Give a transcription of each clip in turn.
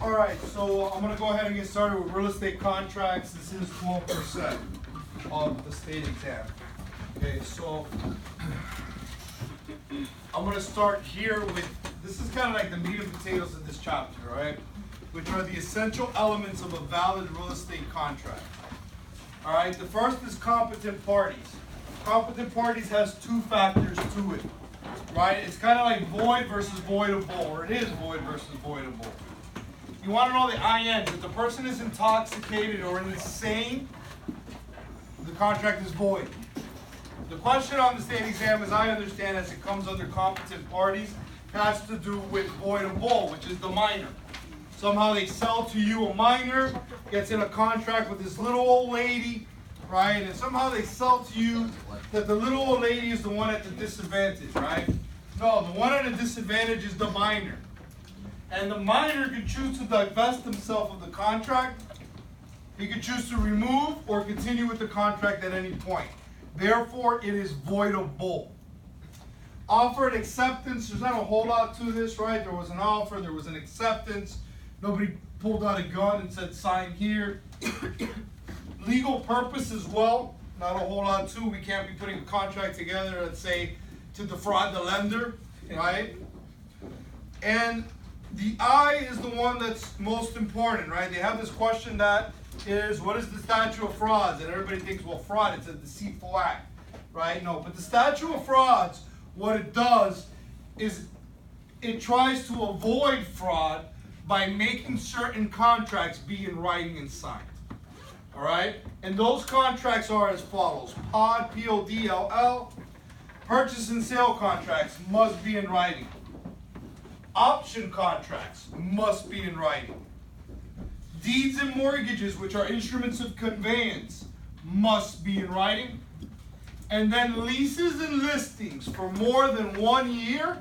Alright, so I'm going to go ahead and get started with real estate contracts. This is 12% of the state exam. Okay, so I'm going to start here with, this is kind of like the meat and potatoes of this chapter, right? Which are the essential elements of a valid real estate contract. Alright, the first is competent parties. Competent parties has two factors to it, right? It's kind of like void versus voidable, or it is void versus voidable. You want to know the INs. If the person is intoxicated or insane, the contract is void. The question on the state exam, as I understand, as it comes under competent parties, has to do with voidable, which is the minor. Somehow they sell to you a minor, gets in a contract with this little old lady, right? And somehow they sell to you that the little old lady is the one at the disadvantage, right? No, the one at a disadvantage is the minor. And the minor can choose to divest himself of the contract. He can choose to remove or continue with the contract at any point. Therefore, it is voidable. Offered acceptance, there's not a whole lot to this, right? There was an offer, there was an acceptance. Nobody pulled out a gun and said, sign here. Legal purpose as well, not a whole lot too. We can't be putting a contract together, let's say, to defraud the lender, right? And the I is the one that's most important, right? They have this question that is, what is the statute of frauds? And everybody thinks, well, fraud, it's a deceitful act, right? No, but the statute of frauds, what it does is it tries to avoid fraud by making certain contracts be in writing and signed. All right? And those contracts are as follows. POD, P-O-D-L-L, purchase and sale contracts must be in writing. Option contracts must be in writing. Deeds and mortgages, which are instruments of conveyance, must be in writing. And then leases and listings for more than 1 year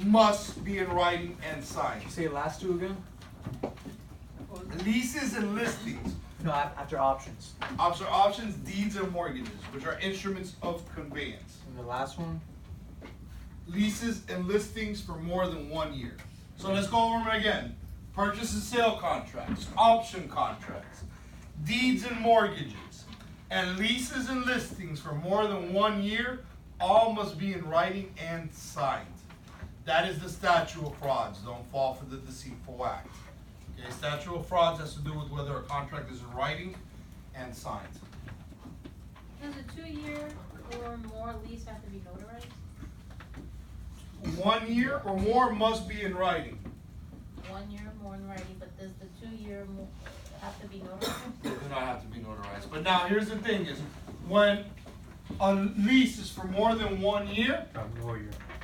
must be in writing and signed. Say the last two again? Leases and listings. No, after options. After options, deeds and mortgages, which are instruments of conveyance. And the last one? Leases and listings for more than 1 year. So let's go over them again. Purchase and sale contracts, option contracts, deeds and mortgages, and leases and listings for more than 1 year, all must be in writing and signed. That is the statute of frauds. Don't fall for the deceitful act. Okay, statute of frauds has to do with whether a contract is in writing and signed. Does a 2-year or more lease have to be notarized? 1 year or more must be in writing. 1 year more in writing, but does the 2-year have to be notarized? They do not have to be notarized. But now here's the thing is, when a lease is for more than 1 year,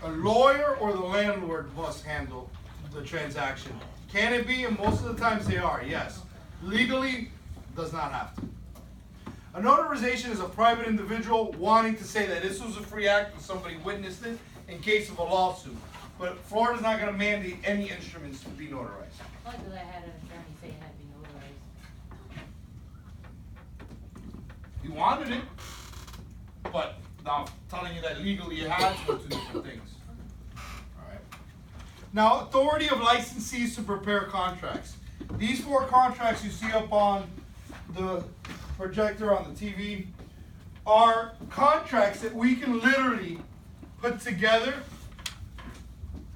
a lawyer or the landlord must handle the transaction. Can it be? And most of the times they are, yes. Legally, does not have to. A notarization is a private individual wanting to say that this was a free act and somebody witnessed it in case of a lawsuit. But Florida's not going to mandate any instruments to be notarized. Only because I had an attorney say it had to be notarized. You wanted it, but now I'm telling you that legally you had to do different things. Alright. Now, authority of licensees to prepare contracts. These 4 contracts you see up on the projector on the TV are contracts that we can literally put together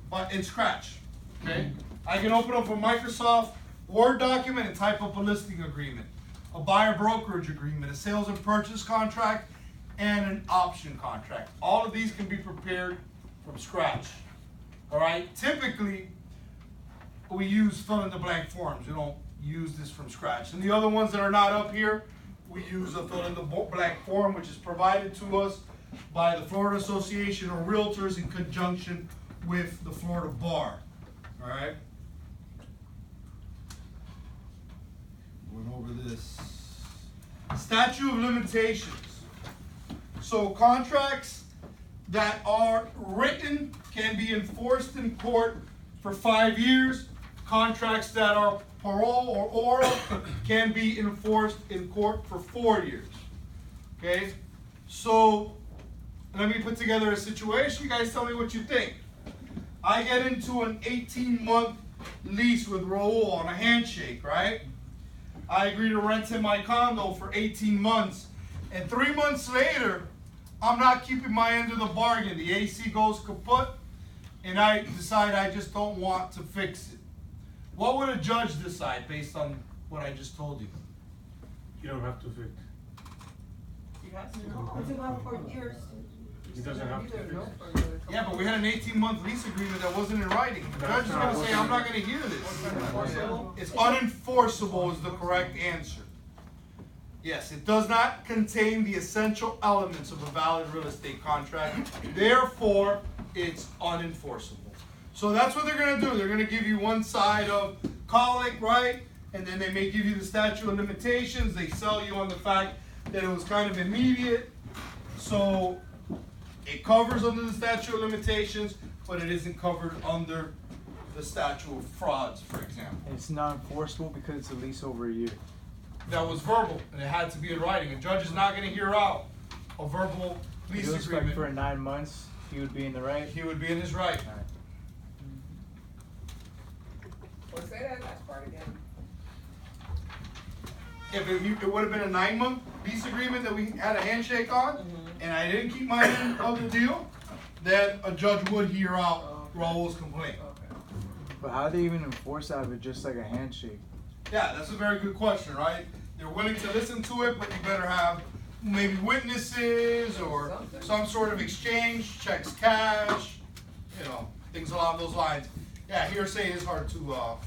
but in Scratch. Okay? I can open up a Microsoft Word document and type up a listing agreement, a buyer brokerage agreement, a sales and purchase contract, and an option contract. All of these can be prepared from scratch. All right? Typically, we use fill-in-the-blank forms. We don't use this from scratch. And the other ones that are not up here, we use a fill-in-the-blank form, which is provided to us by the Florida Association of Realtors in conjunction with the Florida Bar. All right? Going over this. Statute of limitations. So contracts that are written can be enforced in court for 5 years. Contracts that are parole or oral can be enforced in court for 4 years. Okay? So let me put together a situation. You guys tell me what you think. I get into an 18-month lease with Raul on a handshake, right? I agree to rent him my condo for 18 months. And 3 months later, I'm not keeping my end of the bargain. The AC goes kaput, and I decide I just don't want to fix it. What would a judge decide based on what I just told you? You don't have to fix. He has to. No, it's about 4 years. He doesn't have to fix. Yeah, but we had an 18-month lease agreement that wasn't in writing. The judge is gonna say, I'm not gonna hear this. It's unenforceable is the correct answer. Yes, it does not contain the essential elements of a valid real estate contract. Therefore, it's unenforceable. So that's what they're gonna do. They're gonna give you one side of colic, right? And then they may give you the statute of limitations. They sell you on the fact that it was kind of immediate. So it covers under the statute of limitations, but it isn't covered under the statute of frauds, for example. And it's not enforceable because it's a lease over a year. That was verbal, and it had to be in writing. A judge is not gonna hear out a verbal If lease it was like for agreement. 9 months, he would be in the right. He would be in his right. Alright. Well, say that last part again. If it would have been a 9-month lease agreement that we had a handshake on, and I didn't keep my end of the deal, then a judge would hear out Raul's complaint. But how do they even enforce that if it's just like a handshake? Yeah, that's a very good question, right? They're willing to listen to it, but you better have maybe witnesses or some sort of exchange, checks cash, you know, things along those lines. Yeah, hearsay is hard to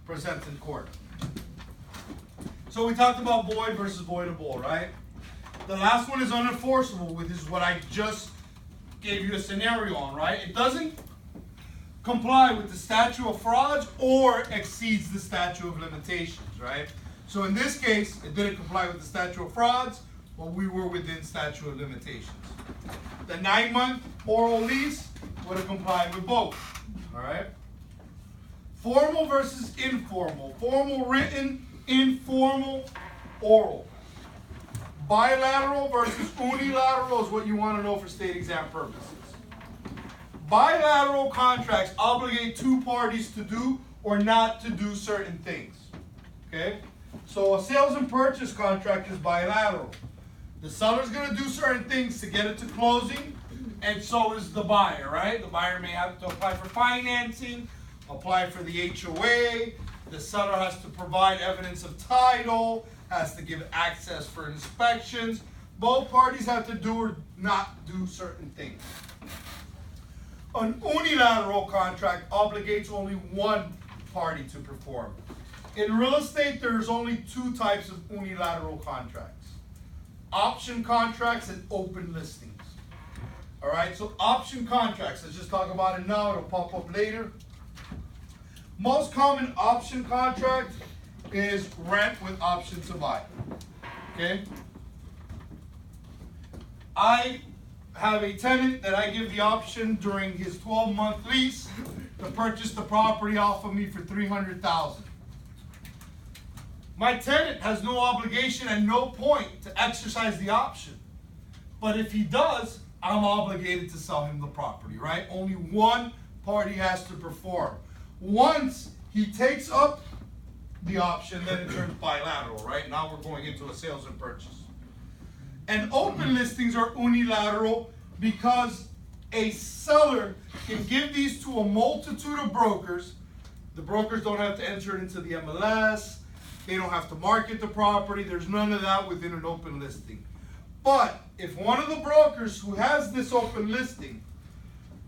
present in court. So we talked about void versus voidable, right? The last one is unenforceable, which is what I just gave you a scenario on, right? It doesn't comply with the statute of frauds or exceeds the statute of limitations, right? So in this case, it didn't comply with the statute of frauds, but we were within statute of limitations. The 9-month oral lease would have complied with both, all right? Formal versus informal. Formal written, informal oral. Bilateral versus unilateral is what you want to know for state exam purposes. Bilateral contracts obligate two parties to do or not to do certain things. Okay? So a sales and purchase contract is bilateral. The seller's going to do certain things to get it to closing, and so is the buyer, right? The buyer may have to apply for financing, apply for the HOA. The seller has to provide evidence of title, has to give access for inspections. Both parties have to do or not do certain things. An unilateral contract obligates only one party to perform. In real estate, there's only two types of unilateral contracts: option contracts and open listings. All right, so option contracts, let's just talk about it now, it'll pop up later. Most common option contract is rent with option to buy. Okay? I have a tenant that I give the option during his 12-month lease to purchase the property off of me for $300,000. My tenant has no obligation and no point to exercise the option. But if he does, I'm obligated to sell him the property, right? Only one party has to perform. Once he takes up the option, then it turns bilateral, right? Now we're going into a sales and purchase. And open listings are unilateral because a seller can give these to a multitude of brokers. The brokers don't have to enter it into the MLS. They don't have to market the property. There's none of that within an open listing. But if one of the brokers who has this open listing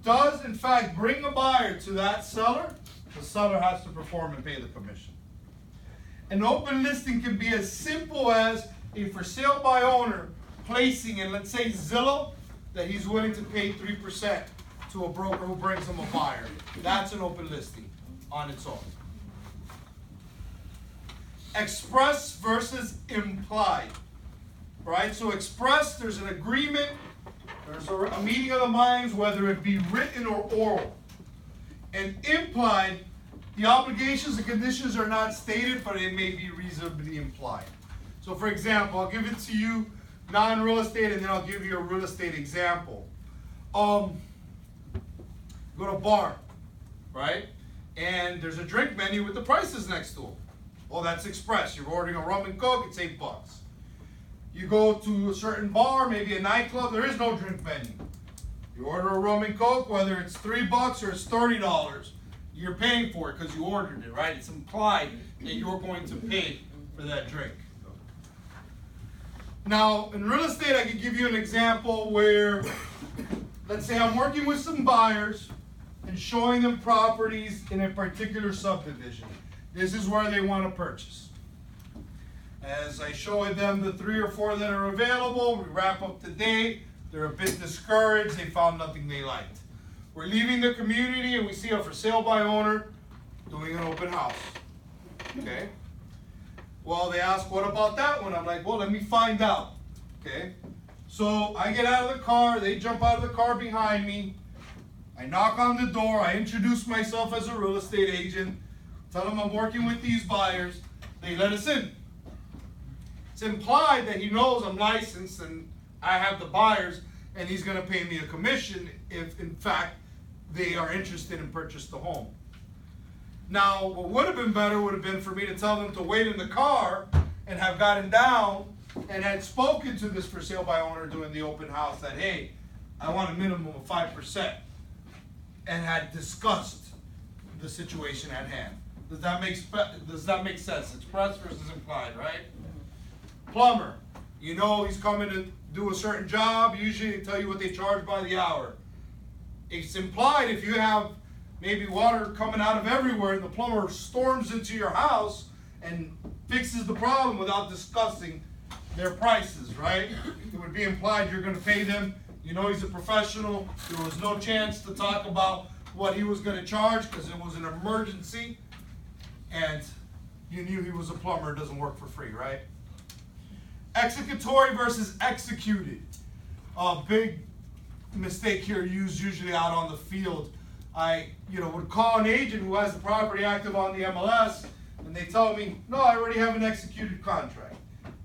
does in fact bring a buyer to that seller, the seller has to perform and pay the commission. An open listing can be as simple as a for sale by owner placing in, let's say, Zillow, that he's willing to pay 3% to a broker who brings him a buyer. That's an open listing on its own. Express versus implied. Right? So express, there's an agreement, there's a meeting of the minds, whether it be written or oral. And implied, the obligations and conditions are not stated, but it may be reasonably implied. So for example, I'll give it to you non-real estate, and then I'll give you a real estate example. Go to a bar, right? and there's a drink menu with the prices next to them. Well, that's express. You're ordering a rum and coke, it's $8. You go to a certain bar, maybe a nightclub, there is no drink menu. You order a rum and coke, whether it's $3 or it's $30, you're paying for it because you ordered it, right? It's implied that you're going to pay for that drink. Now, in real estate, I could give you an example where, let's say I'm working with some buyers and showing them properties in a particular subdivision. This is where they want to purchase. As I show them the 3 or 4 that are available, we wrap up the day. They're a bit discouraged. They found nothing they liked. We're leaving the community and we see a for sale by owner doing an open house. Okay? Well, they ask, what about that one? I'm like, well, let me find out. Okay? So I get out of the car. They jump out of the car behind me. I knock on the door. I introduce myself as a real estate agent. Tell them I'm working with these buyers. They let us in. It's implied that he knows I'm licensed and I have the buyers and he's going to pay me a commission if, in fact, they are interested in purchase the home. Now, what would have been better would have been for me to tell them to wait in the car and have gotten down and had spoken to this for sale by owner doing the open house that, hey, I want a minimum of 5%, and had discussed the situation at hand. Does that make sense? Express versus implied, right? Plumber, you know he's coming to do a certain job. Usually they tell you what they charge by the hour. It's implied if you have maybe water coming out of everywhere and the plumber storms into your house and fixes the problem without discussing their prices, right? It would be implied you're going to pay them. You know he's a professional. There was no chance to talk about what he was going to charge because it was an emergency. And you knew he was a plumber. It doesn't work for free, right? Executory versus executed. A big mistake here used usually out on the field. I would call an agent who has the property active on the MLS and they tell me, no, I already have an executed contract.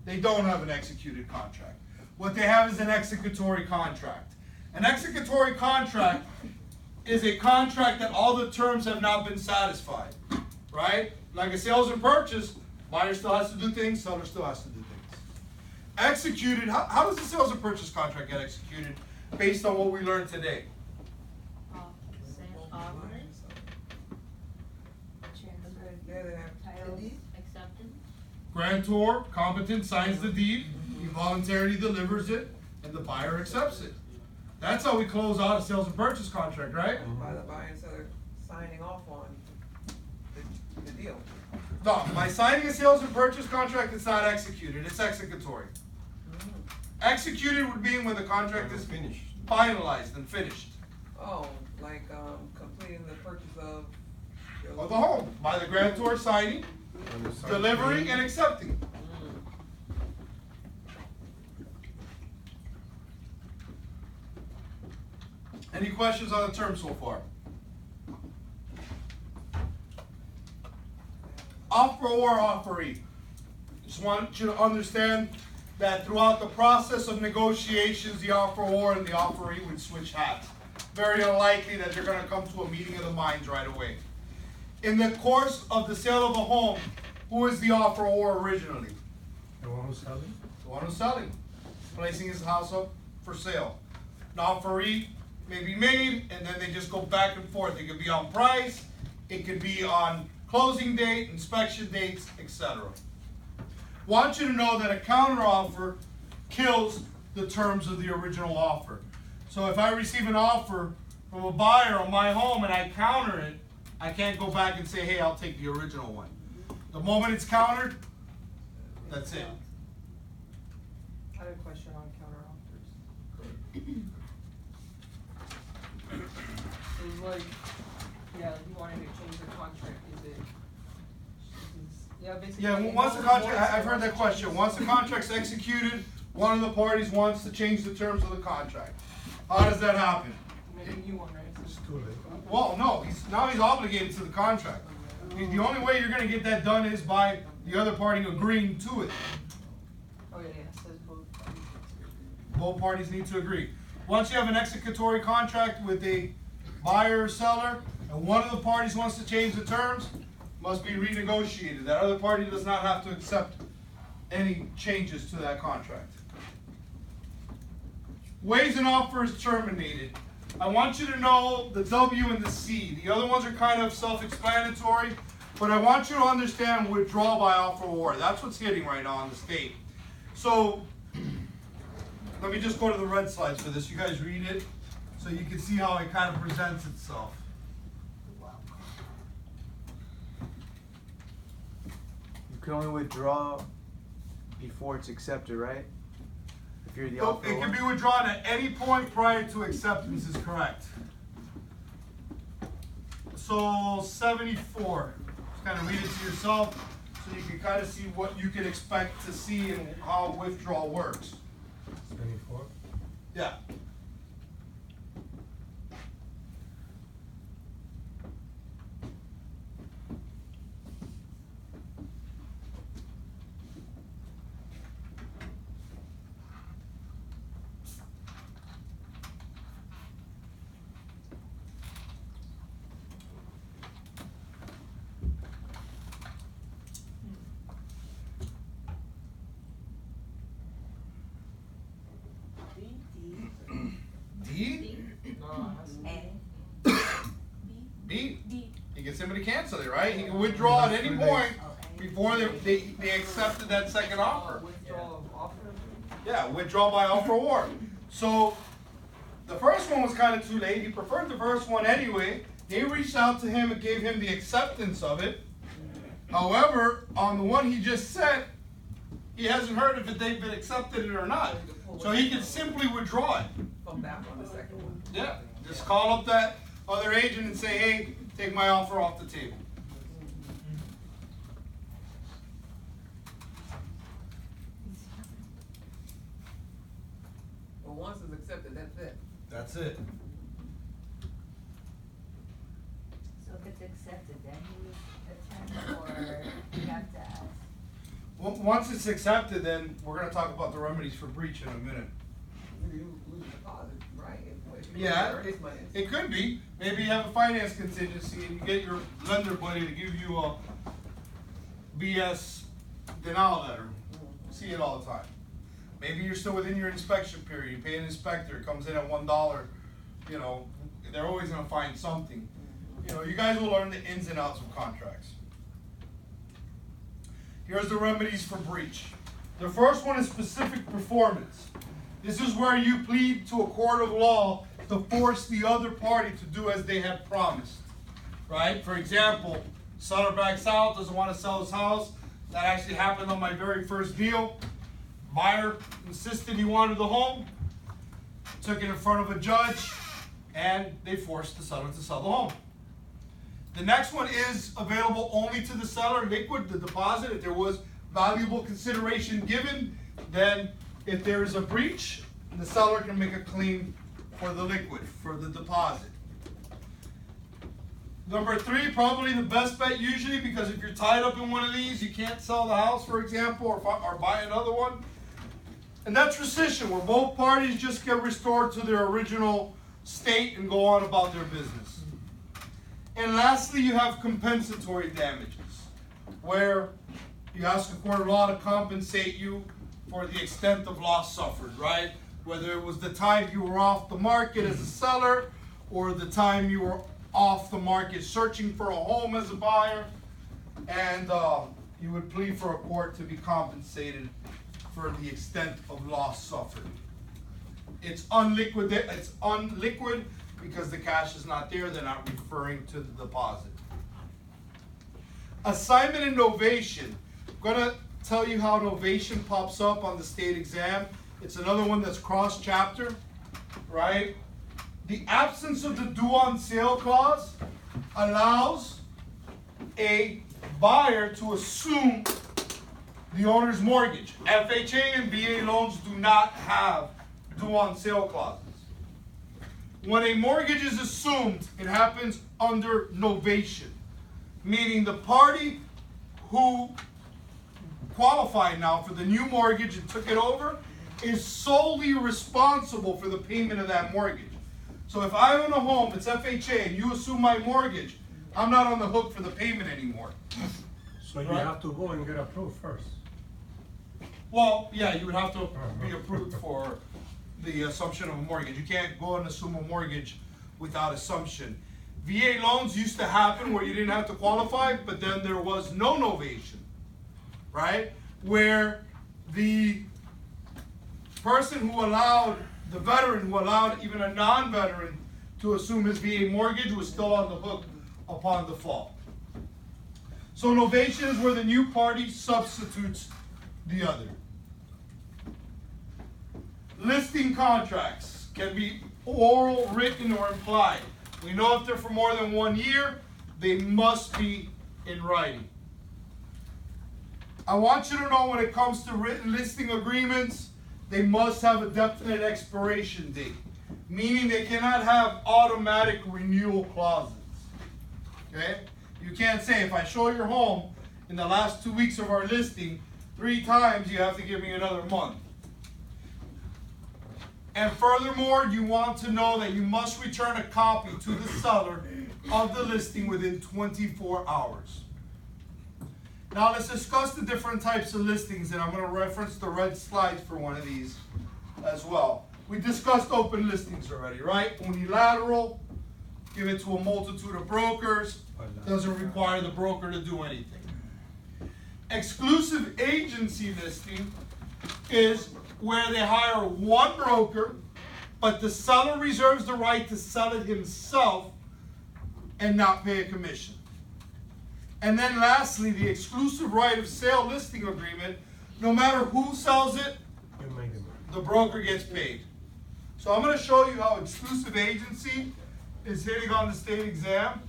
They don't have an executed contract. What they have is an executory contract. An executory contract is a contract that all the terms have not been satisfied, right? Like a sales and purchase, buyer still has to do things, seller still has to do things. Executed, how does the sales and purchase contract get executed based on what we learned today? Acceptance. Grantor, competent, signs the deed, he voluntarily delivers it, and the buyer accepts it. That's how we close out a sales and purchase contract, right? By the buyer and seller signing off on the deal. No, by signing a sales and purchase contract, it's not executed, it's executory. Executed would be when the contract is finished, finalized and finished. Oh, like completing the purchase of Of the home, by the grantor signing, delivering, and accepting. Any questions on the term so far? Offeror, offeree. Just want you to understand that throughout the process of negotiations, the offeror and the offeree would switch hats. Very unlikely that they're going to come to a meeting of the minds right away. In the course of the sale of a home, who is the offeror originally? The one who's selling? The one who's selling, placing his house up for sale. An offeree may be made, and then they just go back and forth. It could be on price, it could be on closing date, inspection dates, etc. Want you to know that a counteroffer kills the terms of the original offer. So if I receive an offer from a buyer on my home and I counter it, I can't go back and say, hey, I'll take the original one. The moment it's countered, that's it. I have a question on counteroffers. It's like, yeah, you wanted to change the contract, basically. Yeah, once the contract, I've heard that question. Once the contract's executed, one of the parties wants to change the terms of the contract. How does that happen? Maybe you want, right? It's too late. Well, no, he's obligated to the contract. The only way you're gonna get that done is by the other party agreeing to it. Oh, yeah, it says both. Both parties need to agree. Once you have an executory contract with a buyer or seller, and one of the parties wants to change the terms, must be renegotiated. That other party does not have to accept any changes to that contract. Ways and offers terminated. I want you to know the W and the C. The other ones are kind of self-explanatory, but I want you to understand withdrawal by offer or award. That's what's hitting right now on the state. So, let me just go to the red slides for this. You guys read it so you can see how it kind of presents itself. You can only withdraw before it's accepted, right? If you're the So offer. it can be withdrawn at any point prior to acceptance is correct. So 74, just kind of read it to yourself so you can kind of see what you can expect to see and how withdrawal works. 24. Yeah. D? B? He gets somebody to cancel it, right? He can withdraw at any point before they accepted that second offer. Withdrawal of offer? Yeah, withdraw by offer award. So the first one was kind of too late. He preferred the first one anyway. They reached out to him and gave him the acceptance of it. However, on the one he just sent, he hasn't heard if they've been accepted it or not. So he can simply withdraw it. From that one, the second one. Yeah, just call up that other agent and say, hey, take my offer off the table. But once it's accepted, that's it. That's it. So if it's accepted, then you attempt, or you have to ask? Once it's accepted, then we're gonna talk about the remedies for breach in a minute. You lose the deposit, right? If you Yeah, lose his money. it could be. Maybe you have a finance contingency and you get your lender buddy to give you a BS denial letter. See it all the time. Maybe you're still within your inspection period. You pay an inspector, it comes in at $1. You know, they're always gonna find something. You know, you guys will learn the ins and outs of contracts. Here's the remedies for breach. The first one is specific performance. This is where you plead to a court of law to force the other party to do as they had promised, right? For example, seller backs out, doesn't want to sell his house. That actually happened on my very first deal. Buyer insisted he wanted the home, took it in front of a judge, and they forced the seller to sell the home. The next one is available only to the seller, liquid, the deposit. If there was valuable consideration given, then if there is a breach, the seller can make a claim for the liquid, for the deposit. Number 3, probably the best bet usually, because if you're tied up in one of these, you can't sell the house, for example, or buy another one. And that's rescission, where both parties just get restored to their original state and go on about their business. And lastly, you have compensatory damages, where you ask a court of law to compensate you for the extent of loss suffered, right? Whether it was the time you were off the market as a seller, or the time you were off the market searching for a home as a buyer, and you would plead for a court to be compensated for the extent of loss suffered. It's unliquid because the cash is not there. They're not referring to the deposit. Assignment and novation. I'm gonna tell you how novation pops up on the state exam. It's another one that's cross-chapter, right? The absence of the due on sale clause allows a buyer to assume the owner's mortgage. FHA and VA loans do not have due on sale clauses. When a mortgage is assumed, it happens under novation, meaning the party who qualified now for the new mortgage and took it over is solely responsible for the payment of that mortgage. So if I own a home, it's FHA, and you assume my mortgage, I'm not on the hook for the payment anymore. So you Right. have to go and get approved first. Well, yeah, you would have to be approved for the assumption of a mortgage. You can't go and assume a mortgage without assumption. VA loans used to happen where you didn't have to qualify, but then there was no novation, right? Where the person who allowed, the veteran who allowed even a non-veteran to assume his VA mortgage was still on the hook upon default. So novation is where the new party substitutes the other. Listing contracts can be oral, written, or implied. We know if they're for more than 1 year, they must be in writing. I want you to know when it comes to written listing agreements, they must have a definite expiration date, meaning they cannot have automatic renewal clauses. Okay? You can't say, if I show your home in the last 2 weeks of our listing 3 times, you have to give me another month. And furthermore, you want to know that you must return a copy to the seller of the listing within 24 hours. Now let's discuss the different types of listings, and I'm going to reference the red slides for one of these as well. We discussed open listings already, right? Unilateral, give it to a multitude of brokers, doesn't require the broker to do anything. Exclusive agency listing is where they hire one broker, but the seller reserves the right to sell it himself and not pay a commission. And then lastly, the exclusive right of sale listing agreement, no matter who sells it, You make it. the broker gets paid. So I'm going to show you how exclusive agency is hitting on the state exam,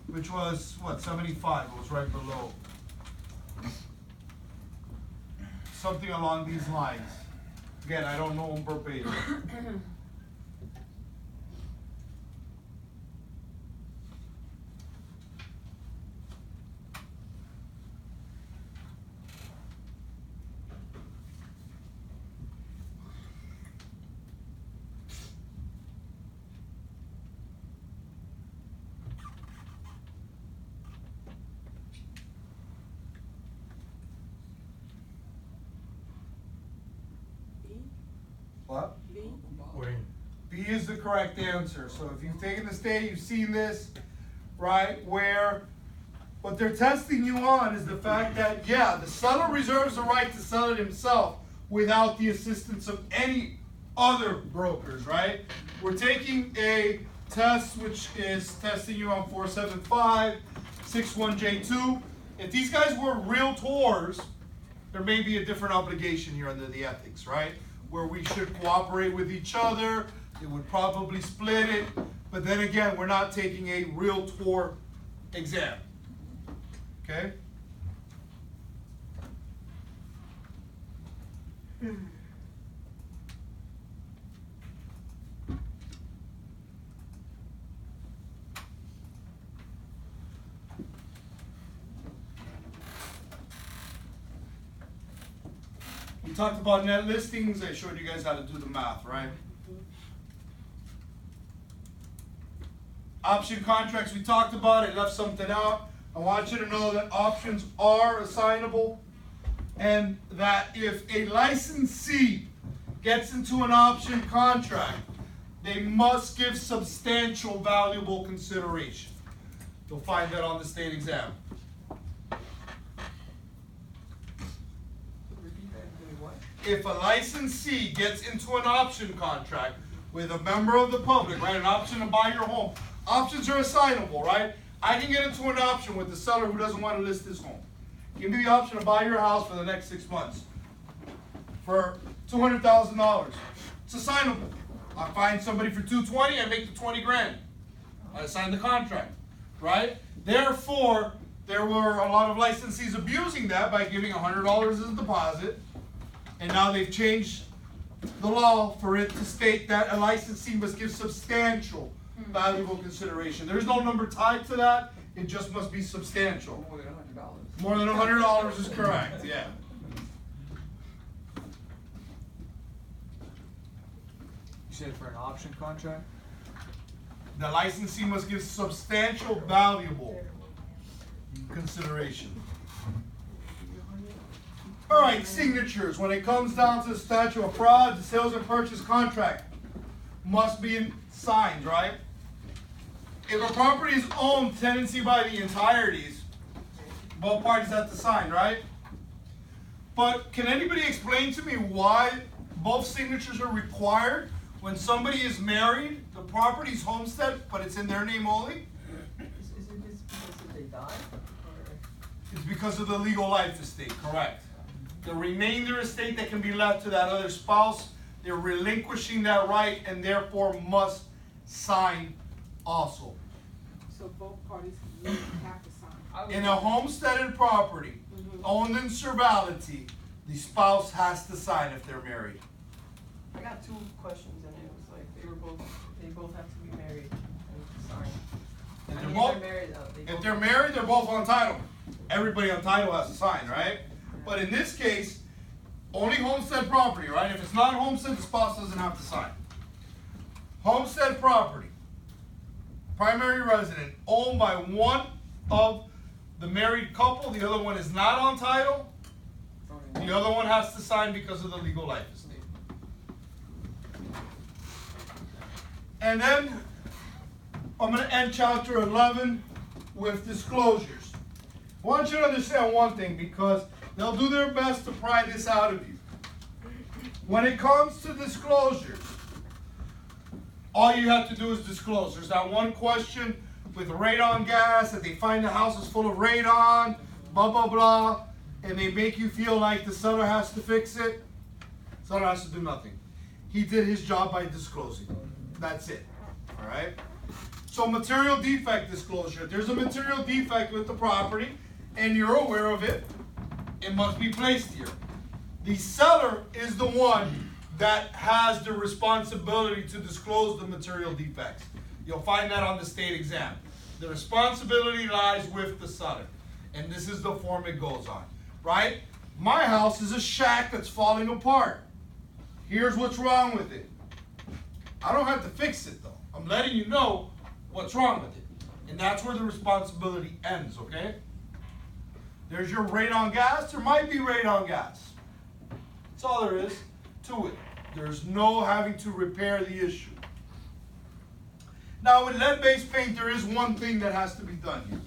which was, what, 75, it was right below. Something along these lines. Again, I don't know them verbatim. What? Wait. B is the correct answer. So if you've taken the state, you've seen this, right? Where what they're testing you on is the fact that, yeah, the seller reserves the right to sell it himself without the assistance of any other brokers, right? We're taking a test which is testing you on 475, 61J2. If these guys were realtors, there may be a different obligation here under the ethics, right? Where we should cooperate with each other, it would probably split it, but then again, we're not taking a realtor exam, okay? We talked about net listings. I showed you guys how to do the math, right? Option contracts, we talked about it, left something out. I want you to know that options are assignable and that if a licensee gets into an option contract, they must give substantial valuable consideration. You'll find that on the state exam. Repeat that, do what? If a licensee gets into an option contract with a member of the public, right, an option to buy your home, options are assignable, right? I can get into an option with the seller who doesn't want to list his home. Give me the option to buy your house for the next 6 months for $200,000. It's assignable. I find somebody for $220,000, I make the 20 grand. I sign the contract, right? Therefore, there were a lot of licensees abusing that by giving $100 as a deposit, and now they've changed the law for it to state that a licensee must give substantial valuable consideration. There's no number tied to that, it just must be substantial. More than $100. More than $100 is correct, yeah. You said for an option contract? The licensee must give substantial valuable consideration. All right, signatures. When it comes down to the statute of frauds, the sales and purchase contract must be signed, right? If a property is owned tenancy by the entireties, both parties have to sign, right? But can anybody explain to me why both signatures are required when somebody is married, the property's homestead, but it's in their name only? Is it just because they died, or? It's because of the legal life estate, correct? The remainder estate that can be left to that other spouse, they're relinquishing that right and therefore must sign also. So both parties have to sign. In a homesteaded property owned in servality, the spouse has to sign if they're married. I got two questions, and it was like, they both have to be married and sign. If I they're mean, both- they're married though. They If both- they're married, they're both on title. Everybody on title has to sign, right? But in this case, only homestead property, right? If it's not homestead, the spouse doesn't have to sign. Homestead property, primary resident, owned by one of the married couple, the other one is not on title, the other one has to sign because of the legal life estate. And then, I'm gonna end chapter 11 with disclosures. I want you to understand one thing, because they'll do their best to pry this out of you. When it comes to disclosures, all you have to do is disclose. There's that one question with radon gas, that they find the house is full of radon, blah, blah, blah, and they make you feel like the seller has to fix it. Seller has to do nothing. He did his job by disclosing. That's it, all right? So material defect disclosure. If there's a material defect with the property and you're aware of it, it must be placed here. The seller is the one that has the responsibility to disclose the material defects. You'll find that on the state exam. The responsibility lies with the seller. And this is the form it goes on, right? My house is a shack that's falling apart. Here's what's wrong with it. I don't have to fix it though. I'm letting you know what's wrong with it. And that's where the responsibility ends, okay? There's your radon gas. There might be radon gas. That's all there is to it. There's no having to repair the issue. Now with lead-based paint, there is one thing that has to be done here,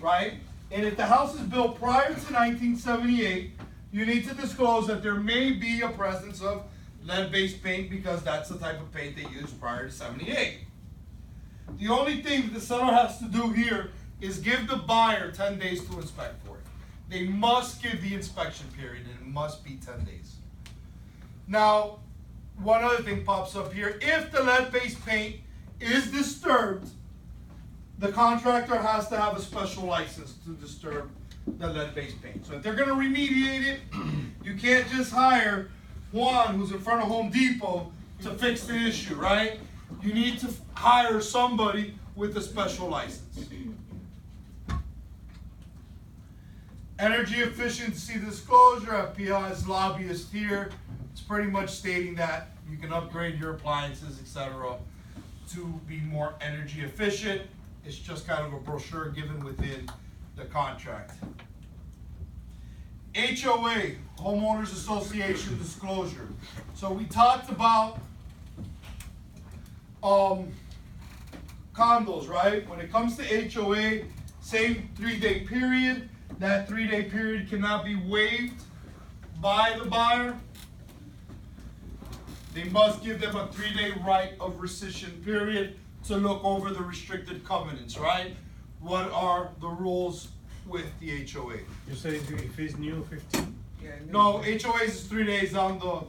right? And if the house is built prior to 1978, you need to disclose that there may be a presence of lead-based paint, because that's the type of paint they used prior to 78. The only thing that the seller has to do here is give the buyer 10 days to inspect for it. They must give the inspection period, and it must be 10 days. Now, one other thing pops up here. If the lead-based paint is disturbed, the contractor has to have a special license to disturb the lead-based paint. So if they're gonna remediate it, you can't just hire Juan, who's in front of Home Depot, to fix the issue, right? You need to hire somebody with a special license. Energy efficiency disclosure, FPI's lobbyist here. It's pretty much stating that you can upgrade your appliances, etc., to be more energy efficient. It's just kind of a brochure given within the contract. HOA, Homeowners Association disclosure. So we talked about condos, right? When it comes to HOA, same 3-day period. That 3-day period cannot be waived by the buyer. They must give them a 3-day right of rescission period to look over the restricted covenants, right? What are the rules with the HOA? You say if it's new, 15? Yeah, No, HOAs is 3 days on the,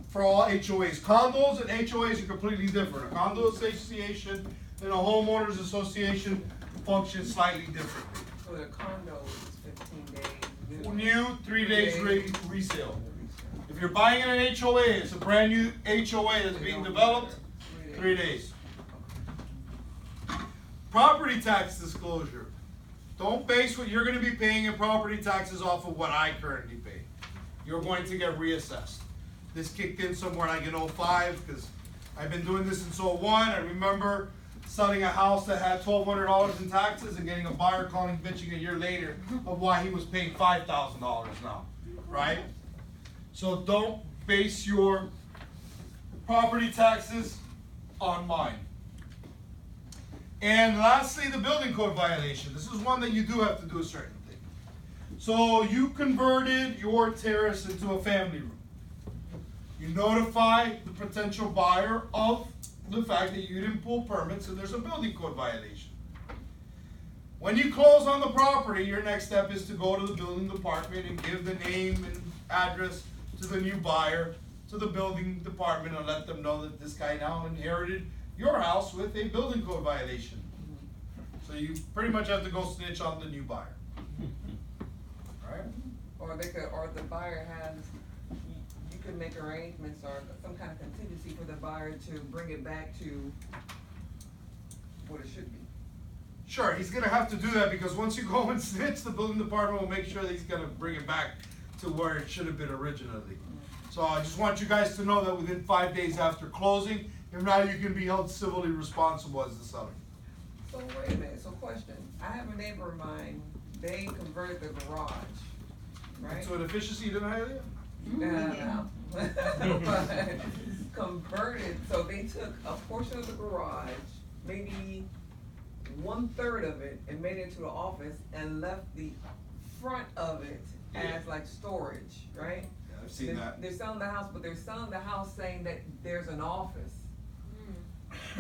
for all HOAs. Condos and HOAs are completely different. A condo association and a homeowners association function slightly differently. So the condo is 15 days. New, 3 days resale. If you're buying an HOA, it's a brand new HOA that's being developed, 3 days. Property tax disclosure. Don't base what you're gonna be paying in property taxes off of what I currently pay. You're going to get reassessed. This kicked in somewhere like in '05, because I've been doing this since '01. I remember selling a house that had $1,200 in taxes and getting a buyer calling bitching a year later of why he was paying $5,000 now, right? So don't base your property taxes on mine. And lastly, the building code violation. This is one that you do have to do a certain thing. So you converted your terrace into a family room. You notify the potential buyer of the fact that you didn't pull permits and there's a building code violation. When you close on the property, your next step is to go to the building department and give the name and address to the new buyer, to the building department, and let them know that this guy now inherited your house with a building code violation. So you pretty much have to go snitch on the new buyer. Alright? Or the buyer has, you could make arrangements or some kind of contingency for the buyer to bring it back to what it should be. Sure, he's gonna have to do that because once you go and snitch, the building department will make sure that he's gonna bring it back to where it should have been originally. So I just want you guys to know that within 5 days after closing, if not, you can be held civilly responsible as the seller. So wait a minute, so question, I have a neighbor of mine, they converted the garage, right? So an efficiency, you didn't have it? No. But converted, so they took a portion of the garage, maybe 1/3 of it, and made it into an office and left the front of it as like storage, right? Yeah, I've seen that. They're selling the house, but they're selling the house saying that there's an office.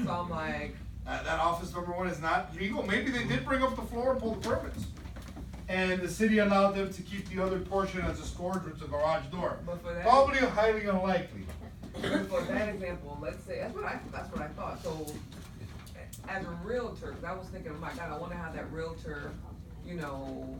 So I'm like, That office number one is not legal. Maybe they did bring up the floor and pull the permits. And the city allowed them to keep the other portion as a storage with the garage door. but for that. Probably highly unlikely. But for that example, let's say, that's what I thought, so, as a realtor, cause I was thinking, oh my God, I wonder how that realtor, you know,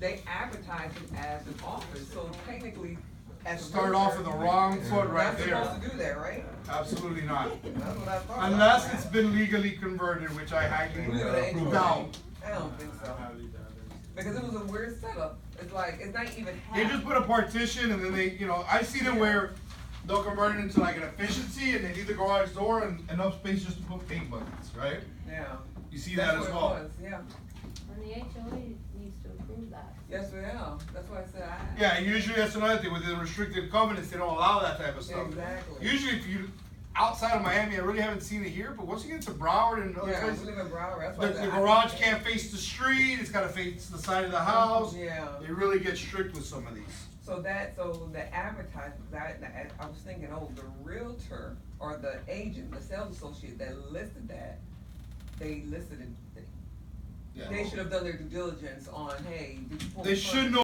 they advertise it as an office, so technically, as a Start off realtor, with the wrong foot right Not there. supposed to do that, right? Absolutely not. That's what I thought. Unless it's been legally converted, which I highly doubt. I don't think so, because it was a weird setup, it's like, it's not even half. They just put a partition and then they, you know, I've seen it where they'll convert it into like an efficiency and they leave the garage door and enough space just to put paint buckets, right? Yeah. You see That's that as what it well. was, yeah, And the HOA needs to approve that. yes, we are, that's why I said I. Yeah, usually that's another thing, with the restricted covenants, they don't allow that type of stuff. Exactly. Usually if you, outside of Miami, I really haven't seen it here, but once you get to Broward and other Yeah, we places, live in Broward, that's why I the said garage can't face the street, it's gotta face the side of the house. Yeah. They really get strict with some of these. So the advertisement, I was thinking, oh, the realtor or the agent, the sales associate that listed that, they listed it. Yeah. They should have done their due diligence on, hey, did you pull They the should permit? know